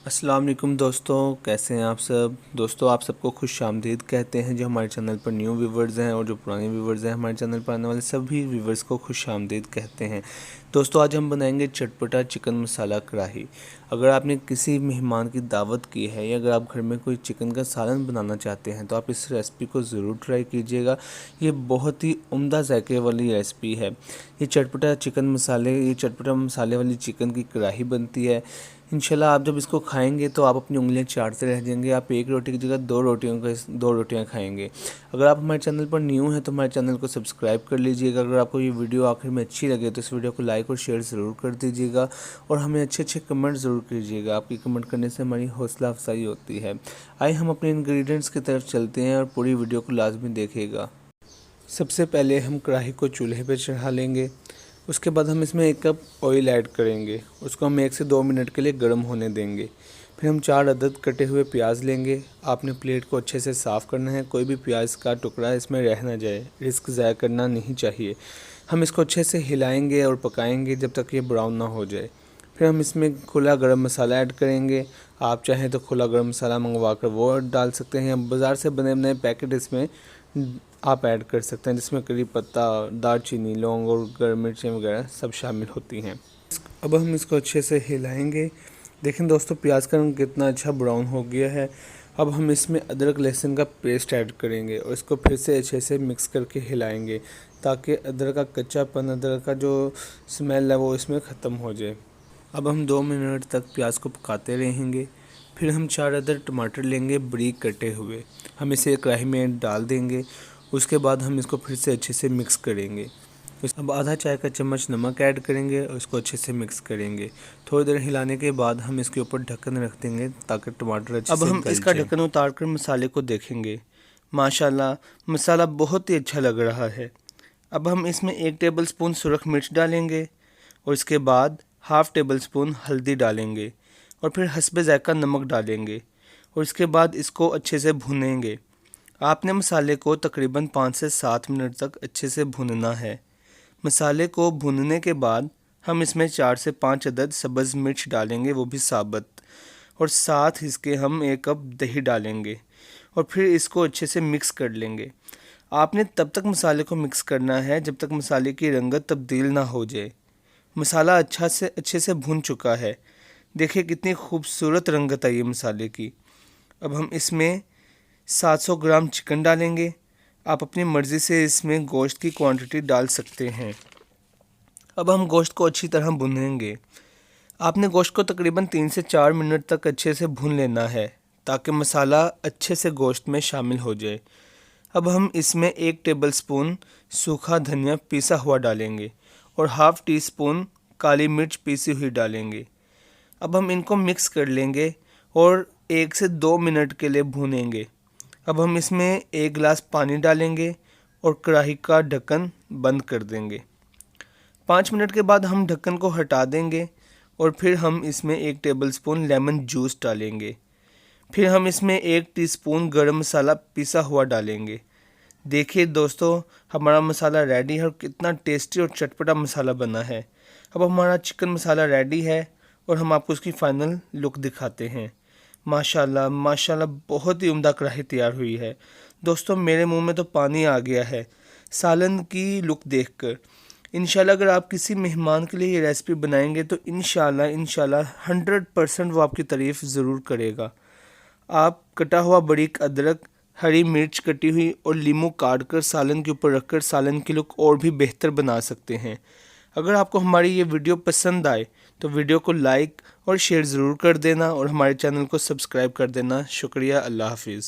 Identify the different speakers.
Speaker 1: अस्सलाम वालेकुम दोस्तों, कैसे हैं आप सब। दोस्तों आप सबको खुश आमदीद कहते हैं। जो हमारे चैनल पर न्यू व्यूवर्स हैं और जो पुराने व्यूवर्स हैं, हमारे चैनल पर आने वाले सभी व्यूवर्स को खुश आमदीद कहते हैं। दोस्तों आज हम बनाएंगे चटपटा चिकन मसाला कढ़ाई। अगर आपने किसी मेहमान की दावत की है या अगर आप घर में कोई चिकन का सालन बनाना चाहते हैं तो आप इस रेसिपी को ज़रूर ट्राई कीजिएगा। ये बहुत ही उम्दा जायके वाली रेसिपी है। ये चटपटा मसाले वाली चिकन की कढ़ाई बनती है। इंशाल्लाह आप जब इसको खाएंगे तो आप अपनी उंगलियां चाटते रह जाएंगे। आप एक रोटी की जगह दो रोटियां खाएंगे। अगर आप हमारे चैनल पर न्यू हैं तो हमारे चैनल को सब्सक्राइब कर लीजिएगा। अगर आपको ये वीडियो आखिर में अच्छी लगे तो इस वीडियो को लाइक और शेयर ज़रूर कर दीजिएगा और हमें अच्छे अच्छे कमेंट ज़रूर कीजिएगा। आपकी कमेंट करने से हमारी हौसला अफजाई होती है। आइए हम अपने इंग्रेडिएंट्स की तरफ चलते हैं और पूरी वीडियो को लाजमी देखिएगा। सबसे पहले हम कढ़ाई को चूल्हे पर चढ़ा लेंगे। उसके बाद हम इसमें 1 कप ऑयल ऐड करेंगे। उसको हम 1 से 2 मिनट के लिए गर्म होने देंगे। फिर हम 4 अदद कटे हुए प्याज लेंगे। आपने प्लेट को अच्छे से साफ़ करना है। कोई भी प्याज का टुकड़ा इसमें रह ना जाए, रिस्क ज़ाया करना नहीं चाहिए। हम इसको अच्छे से हिलाएंगे और पकाएंगे जब तक ये ब्राउन ना हो जाए। फिर हम इसमें खुला गरम मसाला ऐड करेंगे। आप चाहें तो खुला गरम मसाला मंगवा कर वो डाल सकते हैं। बाज़ार से बने बनाए पैकेट इसमें आप ऐड कर सकते हैं, जिसमें करी पत्ता, दालचीनी, लौंग और गर्म मिर्चें वगैरह सब शामिल होती हैं। अब हम इसको अच्छे से हिलाएंगे। देखें दोस्तों, प्याज का रंग कितना अच्छा ब्राउन हो गया है। अब हम इसमें अदरक लहसुन का पेस्ट ऐड करेंगे और इसको फिर से अच्छे से मिक्स करके हिलाएंगे ताकि अदरक का कच्चापन, अदरक का जो स्मेल है वो इसमें ख़त्म हो जाए। अब हम 2 मिनट तक प्याज को पकाते रहेंगे। फिर हम 4 अदद टमाटर लेंगे बारीक कटे हुए। हम इसे कढ़ाई में डाल देंगे। उसके बाद हम इसको फिर से अच्छे से मिक्स करेंगे। अब आधा चाय का चम्मच नमक ऐड करेंगे और इसको अच्छे से मिक्स करेंगे। थोड़ी देर हिलाने के बाद हम इसके ऊपर ढक्कन रख देंगे ताकि टमाटर अच्छे से गल जाए। अब हम इसका ढक्कन उतार कर मसाले को देखेंगे। माशाल्लाह मसाला बहुत ही अच्छा लग रहा है। अब हम इसमें 1 टेबल स्पून सुरख मिर्च डालेंगे और इसके बाद हाफ़ टेबल स्पून हल्दी डालेंगे और फिर हस्बे ज़ायका नमक डालेंगे और इसके बाद इसको अच्छे से भूनेंगे। आपने मसाले को तकरीबन 5 से 7 मिनट तक अच्छे से भूनना है। मसाले को भूनने के बाद हम इसमें 4 से 5 अदद सब्ज़ मिर्च डालेंगे, वो भी साबुत, और साथ इसके हम 1 कप दही डालेंगे और फिर इसको अच्छे से मिक्स कर लेंगे। आपने तब तक मसाले को मिक्स करना है जब तक मसाले की रंगत तब्दील ना हो जाए। मसाला अच्छे से भून चुका है। देखिए कितनी खूबसूरत रंगत आई है मसाले की। अब हम इसमें 700 ग्राम चिकन डालेंगे। आप अपनी मर्ज़ी से इसमें गोश्त की क्वांटिटी डाल सकते हैं। अब हम गोश्त को अच्छी तरह भूनेंगे। आपने गोश्त को तकरीबन 3 से 4 मिनट तक अच्छे से भून लेना है ताकि मसाला अच्छे से गोश्त में शामिल हो जाए। अब हम इसमें 1 टेबल स्पून सूखा धनिया पीसा हुआ डालेंगे और हाफ़ टी स्पून काली मिर्च पीसी हुई डालेंगे। अब हम इनको मिक्स कर लेंगे और 1 से 2 मिनट के लिए भूनेंगे। अब हम इसमें 1 गिलास पानी डालेंगे और कढ़ाई का ढक्कन बंद कर देंगे। 5 मिनट के बाद हम ढक्कन को हटा देंगे और फिर हम इसमें 1 टेबल स्पून लेमन जूस डालेंगे। फिर हम इसमें 1 टीस्पून गरम मसाला पिसा हुआ डालेंगे। देखिए दोस्तों, हमारा मसाला रेडी है और कितना टेस्टी और चटपटा मसाला बना है। अब हमारा चिकन मसाला रेडी है और हम आपको उसकी फ़ाइनल लुक दिखाते हैं। माशाल्लाह माशाल्लाह बहुत ही उम्दा कढ़ाई तैयार हुई है। दोस्तों मेरे मुंह में तो पानी आ गया है सालन की लुक देखकर। इंशाल्लाह अगर आप किसी मेहमान के लिए ये रेसिपी बनाएंगे तो इंशाल्लाह 100% वो आपकी तारीफ़ ज़रूर करेगा। आप कटा हुआ बारीक अदरक, हरी मिर्च कटी हुई और लीमू काट कर सालन के ऊपर रखकर सालन की लुक और भी बेहतर बना सकते हैं। अगर आपको हमारी ये वीडियो पसंद आए तो वीडियो को लाइक और शेयर ज़रूर कर देना और हमारे चैनल को सब्सक्राइब कर देना। शुक्रिया। अल्लाह हाफिज़।